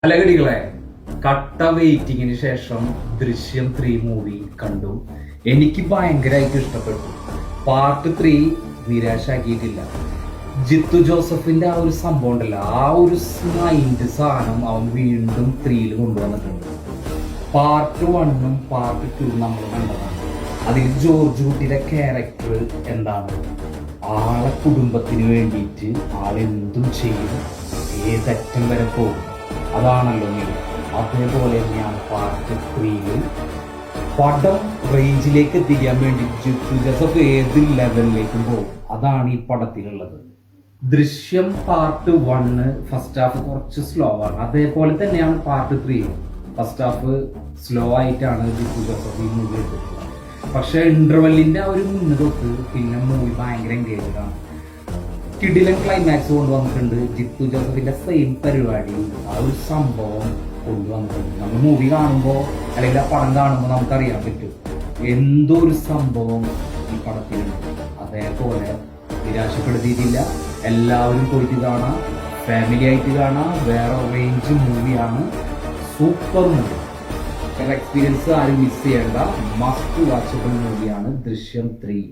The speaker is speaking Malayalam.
അലകടികളെ കട്ട വെയിറ്റിങ്ങിന് ശേഷം ദൃശ്യം 3 മൂവി കണ്ടു. എനിക്ക് ഭയങ്കരമായിട്ട് ഇഷ്ടപ്പെട്ടു. പാർട്ട് 3 നിരാശാക്കിയിട്ടില്ല. ജിത്തു ജോസഫിന്റെ ആ ഒരു സംഭവം ഉണ്ടല്ലോ, ആ ഒരു മൈൻഡ് സാധനം അവൻ വീണ്ടും 3 കൊണ്ടുവന്നിട്ടുണ്ട്. പാർട്ട് 1ഉം പാർട്ട് 2 നമ്മൾ കണ്ടതാണ്. അതിൽ ജോർജ് കുട്ടിയുടെ ക്യാരക്ടർ എന്താണ്? ആളെ കുടുംബത്തിന് വേണ്ടിയിട്ട് ആളെന്തും ചെയ്യും, ഏതറ്റം വരെ പോകും. അതാണല്ലോ നീ. അതേപോലെ തന്നെയാണ് പാർട്ട് 3 പടം റേഞ്ചിലേക്ക് എത്തിക്കാൻ വേണ്ടി ജിത്തു ജോസഫ് ഏത് ലെവലിലേക്കും പോകും. അതാണ് ഈ പടത്തിലുള്ളത്. ദൃശ്യം പാർട്ട് 1 ഫസ്റ്റ് ഹാഫ് കുറച്ച് സ്ലോ ആണ്. അതേപോലെ തന്നെയാണ് പാർട്ട് 3. ഫസ്റ്റ് ഹാഫ് സ്ലോ ആയിട്ടാണ് ജിത്തു ജോസഫ് ഈ മൂവി എടുത്തിട്ടുള്ളത്. പക്ഷെ ഇന്റർവെല്ലിന്റെ ആ ഒരു മുന്ന് തൊട്ട് പിന്നെ മൂവി ഭയങ്കര എൻഗേജ്ഡ് ആണ്. കിടിലൻ ക്ലൈമാക്സ് കൊണ്ടുവന്നിട്ടുണ്ട്. ജിത്തു ജോസഫിന്റെ സെയിം പരിപാടി, ആ ഒരു സംഭവം കൊണ്ടുവന്നിട്ടുണ്ട്. നമ്മൾ മൂവി കാണുമ്പോൾ അല്ലെങ്കിൽ ആ പടം കാണുമ്പോൾ നമുക്കറിയാൻ പറ്റും എന്തോ ഒരു സംഭവം ഈ പടത്തിലുണ്ട്. അതേപോലെ നിരാശപ്പെടുത്തിയിട്ടില്ല. എല്ലാവരും പോയിട്ട് കാണാം, ഫാമിലി ആയിട്ട് കാണാം. വേറെ റേഞ്ച് മൂവിയാണ്, സൂപ്പർ മൂവി. എക്സ്പീരിയൻസ് ആരും മിസ് ചെയ്യേണ്ട മസ്റ്റ് വാച്ചബിൾ മൂവിയാണ് ദൃശ്യം 3.